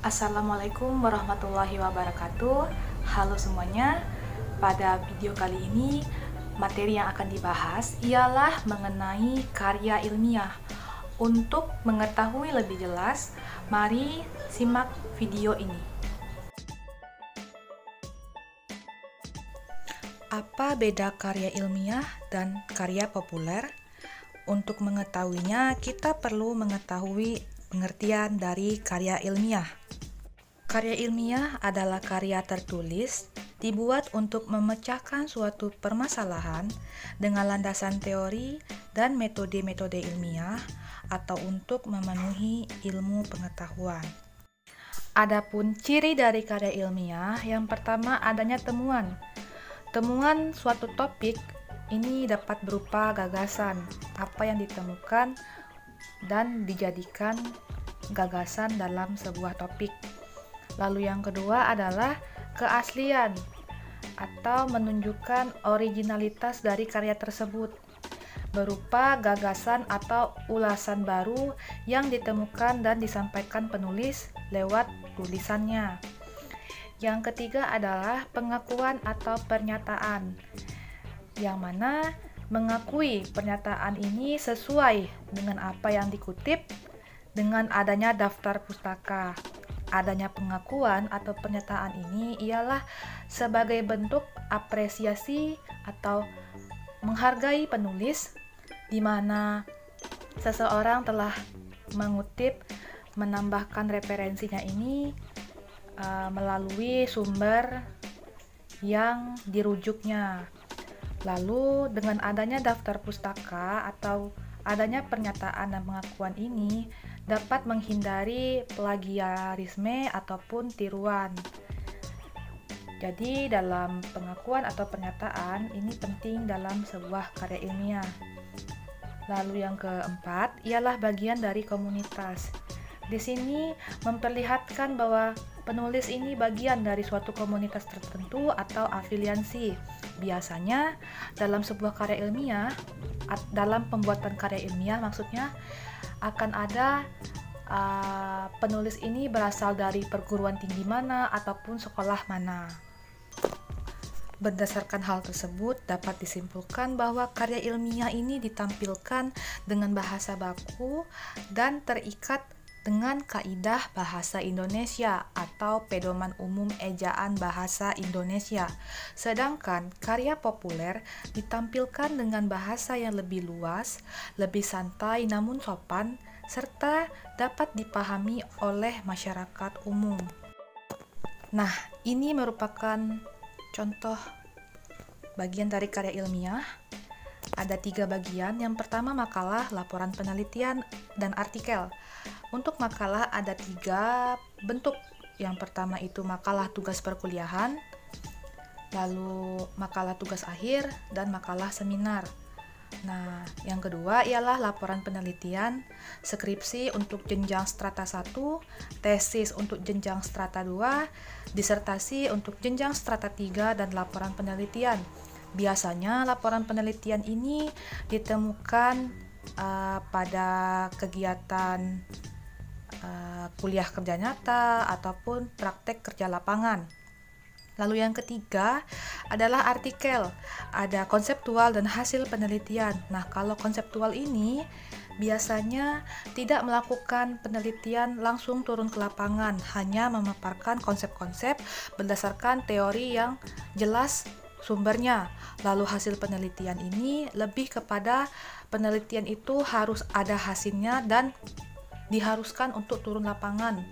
Assalamualaikum warahmatullahi wabarakatuh. Halo semuanya. Pada video kali ini, materi yang akan dibahas ialah mengenai karya ilmiah. Untuk mengetahui lebih jelas, mari simak video ini. Apa beda karya ilmiah dan karya populer? Untuk mengetahuinya, kita perlu mengetahui pengertian dari karya ilmiah. Karya ilmiah adalah karya tertulis dibuat untuk memecahkan suatu permasalahan dengan landasan teori dan metode-metode ilmiah atau untuk memenuhi ilmu pengetahuan. Adapun ciri dari karya ilmiah, yang pertama adanya temuan. Temuan suatu topik ini dapat berupa gagasan, apa yang ditemukan dan dijadikan gagasan dalam sebuah topik. Lalu yang kedua adalah keaslian atau menunjukkan originalitas dari karya tersebut, berupa gagasan atau ulasan baru yang ditemukan dan disampaikan penulis lewat tulisannya. Yang ketiga adalah pengakuan atau pernyataan, yang mana mengakui pernyataan ini sesuai dengan apa yang dikutip dengan adanya daftar pustaka. Adanya pengakuan atau pernyataan ini ialah sebagai bentuk apresiasi atau menghargai penulis, di mana seseorang telah mengutip, menambahkan referensinya ini melalui sumber yang dirujuknya. Lalu dengan adanya daftar pustaka atau adanya pernyataan dan pengakuan ini dapat menghindari plagiarisme ataupun tiruan. Jadi dalam pengakuan atau pernyataan ini penting dalam sebuah karya ilmiah. Lalu yang keempat ialah bagian dari komunitas. Di sini memperlihatkan bahwa penulis ini bagian dari suatu komunitas tertentu atau afiliasi. Biasanya dalam sebuah karya ilmiah, dalam pembuatan karya ilmiah maksudnya, akan ada penulis ini berasal dari perguruan tinggi mana ataupun sekolah mana. Berdasarkan hal tersebut, dapat disimpulkan bahwa karya ilmiah ini ditampilkan dengan bahasa baku dan terikat dengan kaidah bahasa Indonesia atau pedoman umum ejaan bahasa Indonesia. Sedangkan karya populer ditampilkan dengan bahasa yang lebih luas, lebih santai namun sopan, serta dapat dipahami oleh masyarakat umum. Nah, ini merupakan contoh bagian dari karya ilmiah. Ada 3 bagian. Yang pertama makalah, laporan penelitian, dan artikel. Untuk makalah ada 3 bentuk. Yang pertama itu makalah tugas perkuliahan, lalu makalah tugas akhir, dan makalah seminar. Nah, yang kedua ialah laporan penelitian, skripsi untuk jenjang strata 1, tesis untuk jenjang strata 2, disertasi untuk jenjang strata 3, dan laporan penelitian. Biasanya laporan penelitian ini ditemukan pada kegiatan kuliah kerja nyata ataupun praktek kerja lapangan. Lalu yang ketiga adalah artikel, ada konseptual dan hasil penelitian. Nah, kalau konseptual ini biasanya tidak melakukan penelitian langsung turun ke lapangan, hanya memaparkan konsep-konsep berdasarkan teori yang jelas sumbernya. Lalu hasil penelitian ini lebih kepada penelitian itu harus ada hasilnya dan diharuskan untuk turun lapangan,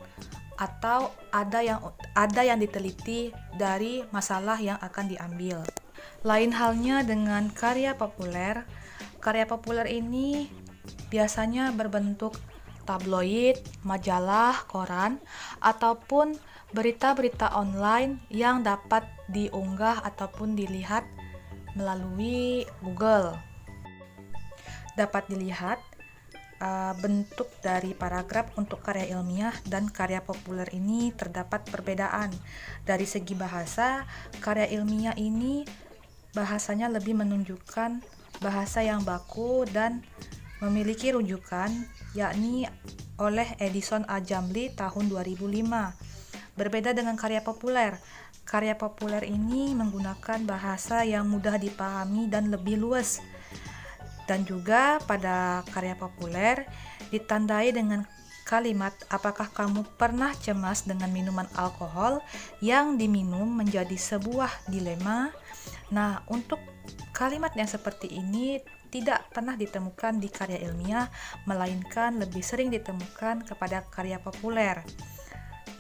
atau ada yang diteliti dari masalah yang akan diambil. Lain halnya dengan karya populer. Karya populer ini biasanya berbentuk tabloid, majalah, koran, ataupun berita-berita online yang dapat diunggah ataupun dilihat melalui Google. Dapat dilihat bentuk dari paragraf untuk karya ilmiah dan karya populer ini terdapat perbedaan. Dari segi bahasa, karya ilmiah ini bahasanya lebih menunjukkan bahasa yang baku dan memiliki rujukan, yakni oleh Edison A. Jamli tahun 2005. Berbeda dengan karya populer. Karya populer ini menggunakan bahasa yang mudah dipahami dan lebih luas. Dan juga pada karya populer ditandai dengan kalimat, apakah kamu pernah cemas dengan minuman alkohol yang diminum menjadi sebuah dilema? Nah, untuk kalimat yang seperti ini tidak pernah ditemukan di karya ilmiah, melainkan lebih sering ditemukan kepada karya populer.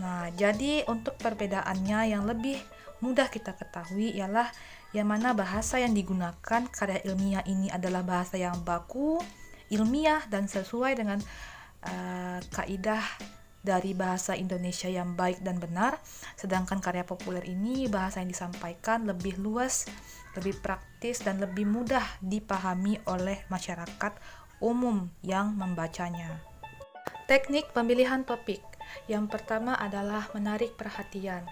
Nah, jadi untuk perbedaannya yang lebih mudah kita ketahui ialah yang mana bahasa yang digunakan karya ilmiah ini adalah bahasa yang baku, ilmiah, dan sesuai dengan kaidah dari bahasa Indonesia yang baik dan benar, sedangkan karya populer ini bahasa yang disampaikan lebih luas, lebih praktis, dan lebih mudah dipahami oleh masyarakat umum yang membacanya. Teknik pemilihan topik. Yang pertama adalah menarik perhatian.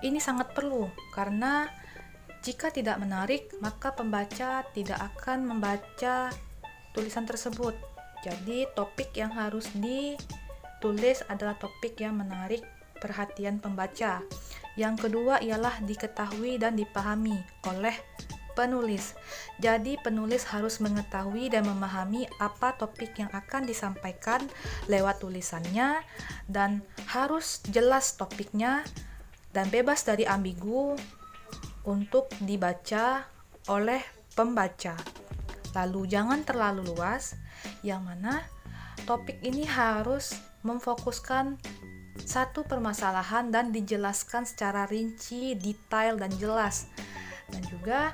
Ini sangat perlu karena jika tidak menarik, maka pembaca tidak akan membaca tulisan tersebut. Jadi topik yang harus ditulis adalah topik yang menarik perhatian pembaca. Yang kedua ialah diketahui dan dipahami oleh penulis. Jadi penulis harus mengetahui dan memahami apa topik yang akan disampaikan lewat tulisannya, dan harus jelas topiknya dan bebas dari ambigu untuk dibaca oleh pembaca. Lalu jangan terlalu luas, yang mana topik ini harus memfokuskan satu permasalahan dan dijelaskan secara rinci, detail, dan jelas. Dan juga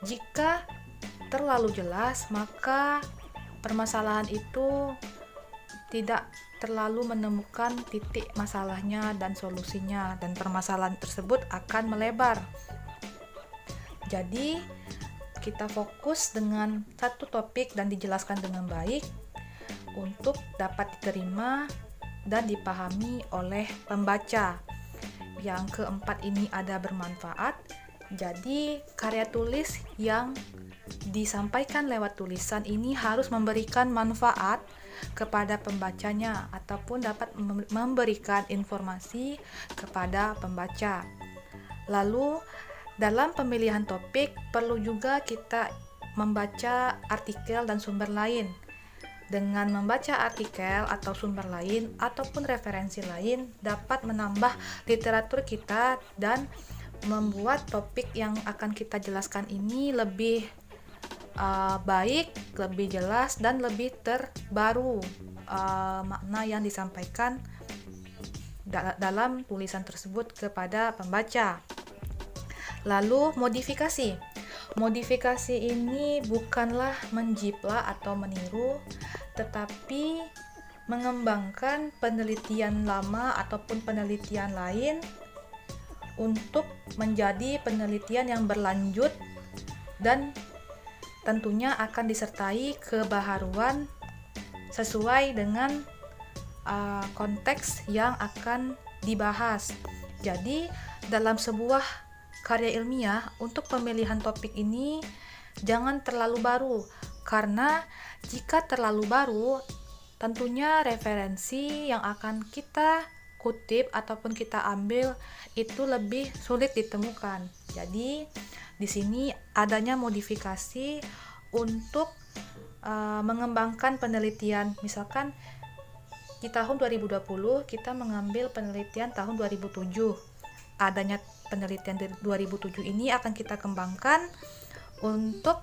jika terlalu jelas, maka permasalahan itu tidak terlalu menemukan titik masalahnya dan solusinya, dan permasalahan tersebut akan melebar. Jadi kita fokus dengan satu topik dan dijelaskan dengan baik untuk dapat diterima dan dipahami oleh pembaca. Yang keempat ini ada bermanfaat. Jadi karya tulis yang disampaikan lewat tulisan ini harus memberikan manfaat kepada pembacanya ataupun dapat memberikan informasi kepada pembaca. Lalu dalam pemilihan topik perlu juga kita membaca artikel dan sumber lain. Dengan membaca artikel atau sumber lain ataupun referensi lain dapat menambah literatur kita dan membuat topik yang akan kita jelaskan ini lebih baik, lebih jelas, dan lebih terbaru makna yang disampaikan dalam tulisan tersebut kepada pembaca. Lalu modifikasi. Modifikasi ini bukanlah menjiplak atau meniru, tetapi mengembangkan penelitian lama ataupun penelitian lain untuk menjadi penelitian yang berlanjut dan tentunya akan disertai kebaharuan sesuai dengan konteks yang akan dibahas. Jadi dalam sebuah karya ilmiah, untuk pemilihan topik ini jangan terlalu baru, karena jika terlalu baru tentunya referensi yang akan kita kutip ataupun kita ambil itu lebih sulit ditemukan. Jadi di sini adanya modifikasi untuk mengembangkan penelitian. Misalkan di tahun 2020 kita mengambil penelitian tahun 2007. Adanya penelitian dari 2007 ini akan kita kembangkan untuk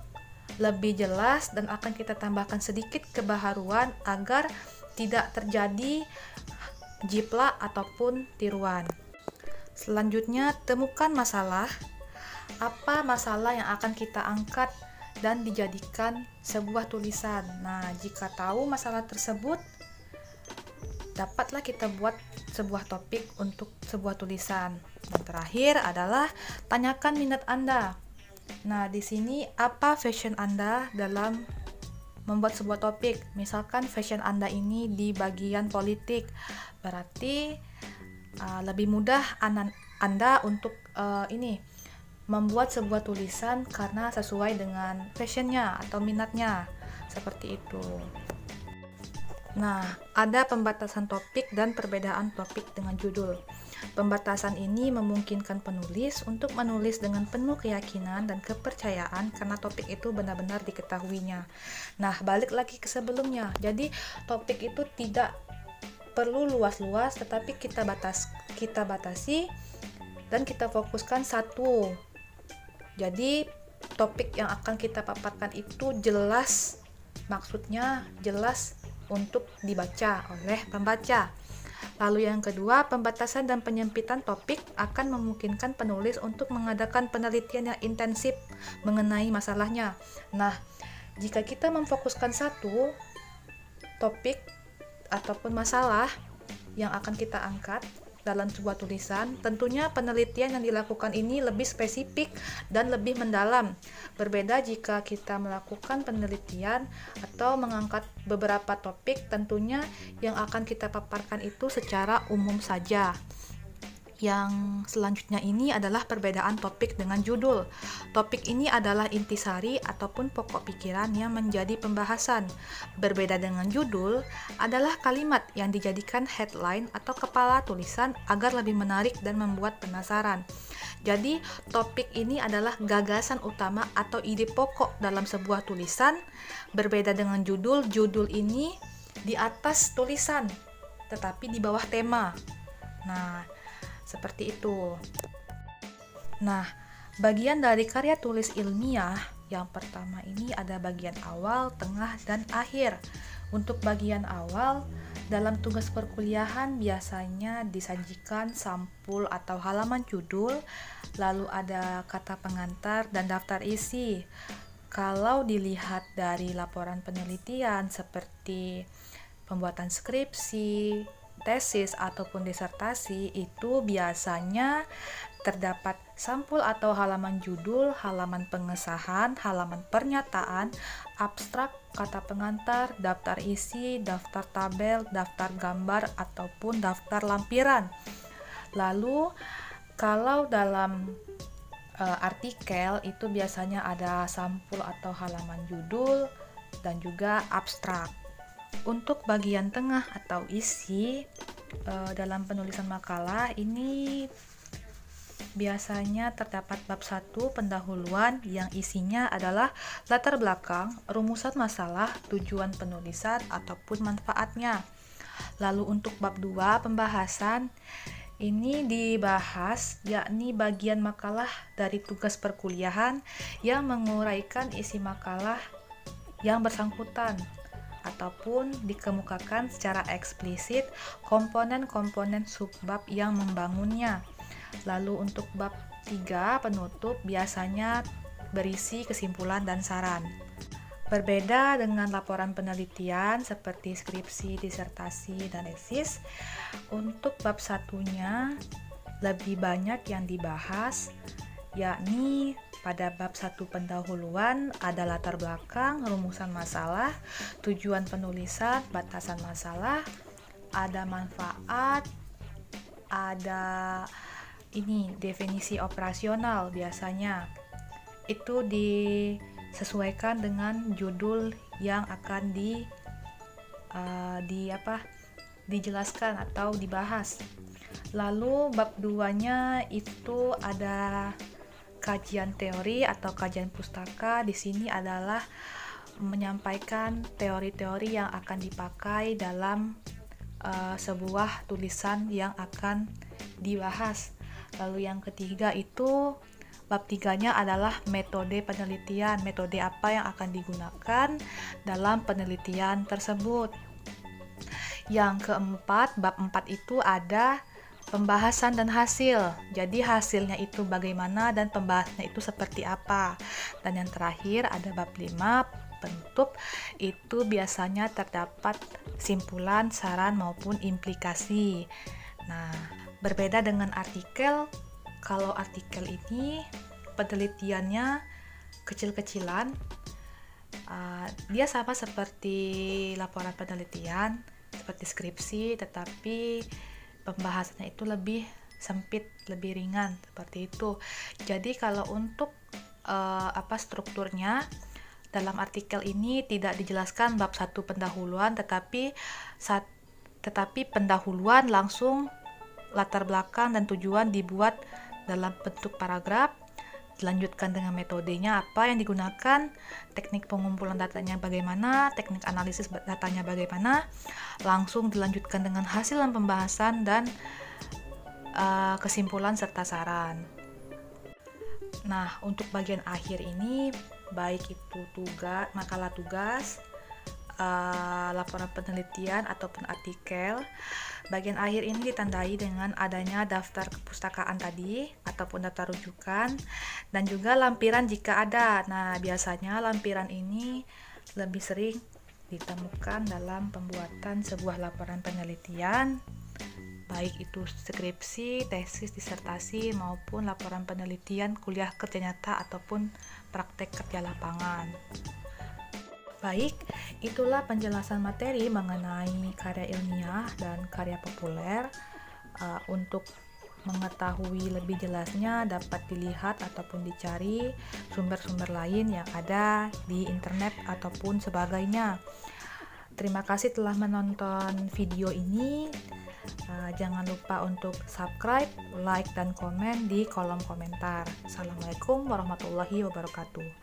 lebih jelas dan akan kita tambahkan sedikit kebaharuan agar tidak terjadi jiplak ataupun tiruan. Selanjutnya, temukan masalah. Apa masalah yang akan kita angkat dan dijadikan sebuah tulisan. Nah, jika tahu masalah tersebut, dapatlah kita buat sebuah topik untuk sebuah tulisan. Dan terakhir adalah tanyakan minat Anda. Nah, di sini apa passion Anda dalam membuat sebuah topik? Misalkan passion Anda ini di bagian politik, berarti lebih mudah Anda untuk membuat sebuah tulisan karena sesuai dengan passionnya atau minatnya, seperti itu. Nah, ada pembatasan topik dan perbedaan topik dengan judul. Pembatasan ini memungkinkan penulis untuk menulis dengan penuh keyakinan dan kepercayaan karena topik itu benar-benar diketahuinya. Nah, balik lagi ke sebelumnya. Jadi, topik itu tidak perlu luas-luas, tetapi kita batasi dan kita fokuskan satu. Jadi, topik yang akan kita paparkan itu jelas, maksudnya jelas untuk dibaca oleh pembaca. Lalu yang kedua, pembatasan dan penyempitan topik akan memungkinkan penulis untuk mengadakan penelitian yang intensif mengenai masalahnya. Nah, jika kita memfokuskan satu topik ataupun masalah yang akan kita angkat dalam sebuah tulisan, tentunya penelitian yang dilakukan ini lebih spesifik dan lebih mendalam. Berbeda jika kita melakukan penelitian atau mengangkat beberapa topik, tentunya yang akan kita paparkan itu secara umum saja. Yang selanjutnya ini adalah perbedaan topik dengan judul. Topik ini adalah intisari ataupun pokok pikiran yang menjadi pembahasan. Berbeda dengan judul adalah kalimat yang dijadikan headline atau kepala tulisan agar lebih menarik dan membuat penasaran. Jadi, topik ini adalah gagasan utama atau ide pokok dalam sebuah tulisan. Berbeda dengan judul, judul ini di atas tulisan, tetapi di bawah tema. Nah, seperti itu. Nah, bagian dari karya tulis ilmiah yang pertama ini ada bagian awal, tengah, dan akhir. Untuk bagian awal, dalam tugas perkuliahan biasanya disajikan sampul atau halaman judul, lalu ada kata pengantar dan daftar isi. Kalau dilihat dari laporan penelitian seperti pembuatan skripsi, tesis ataupun disertasi, itu biasanya terdapat sampul atau halaman judul, halaman pengesahan, halaman pernyataan, abstrak, kata pengantar, daftar isi, daftar tabel, daftar gambar ataupun daftar lampiran. Lalu kalau dalam artikel itu biasanya ada sampul atau halaman judul dan juga abstrak. Untuk bagian tengah atau isi dalam penulisan makalah ini biasanya terdapat bab 1 pendahuluan yang isinya adalah latar belakang, rumusan masalah, tujuan penulisan ataupun manfaatnya. Lalu untuk bab 2 pembahasan ini dibahas yakni bagian makalah dari tugas perkuliahan yang menguraikan isi makalah yang bersangkutan ataupun dikemukakan secara eksplisit komponen-komponen subbab yang membangunnya. Lalu untuk bab 3 penutup biasanya berisi kesimpulan dan saran. Berbeda dengan laporan penelitian seperti skripsi, disertasi, dan tesis, untuk bab satunya lebih banyak yang dibahas, yakni pada bab 1 pendahuluan ada latar belakang, rumusan masalah, tujuan penulisan, batasan masalah, ada manfaat, ada definisi operasional biasanya. Itu disesuaikan dengan judul yang akan dijelaskan atau dibahas. Lalu bab 2-nya itu ada kajian teori atau kajian pustaka. Di sini adalah menyampaikan teori-teori yang akan dipakai dalam sebuah tulisan yang akan dibahas. Lalu yang ketiga itu bab 3-nya adalah metode penelitian. Metode apa yang akan digunakan dalam penelitian tersebut. Yang keempat, bab 4 itu ada pembahasan dan hasil. Jadi hasilnya itu bagaimana dan pembahasannya itu seperti apa. Dan yang terakhir ada bab 5 penutup, itu biasanya terdapat simpulan, saran maupun implikasi. Nah, berbeda dengan artikel, kalau artikel ini penelitiannya kecil-kecilan, dia sama seperti laporan penelitian, seperti skripsi, tetapi pembahasannya itu lebih sempit, lebih ringan, seperti itu. Jadi kalau untuk strukturnya, dalam artikel ini tidak dijelaskan bab 1 pendahuluan, tetapi pendahuluan langsung latar belakang dan tujuan dibuat dalam bentuk paragraf, dilanjutkan dengan metodenya apa yang digunakan, teknik pengumpulan datanya bagaimana, teknik analisis datanya bagaimana, langsung dilanjutkan dengan hasil dan pembahasan dan kesimpulan serta saran. Nah, untuk bagian akhir ini, baik itu makalah tugas, laporan penelitian ataupun artikel, bagian akhir ini ditandai dengan adanya daftar kepustakaan tadi ataupun daftar rujukan dan juga lampiran jika ada. Nah, biasanya lampiran ini lebih sering ditemukan dalam pembuatan sebuah laporan penelitian, baik itu skripsi, tesis, disertasi maupun laporan penelitian kuliah kerja nyata ataupun praktek kerja lapangan. Baik, itulah penjelasan materi mengenai karya ilmiah dan karya populer. Untuk mengetahui lebih jelasnya dapat dilihat ataupun dicari sumber-sumber lain yang ada di internet ataupun sebagainya. Terima kasih telah menonton video ini. Jangan lupa untuk subscribe, like, dan komen di kolom komentar. Assalamualaikum warahmatullahi wabarakatuh.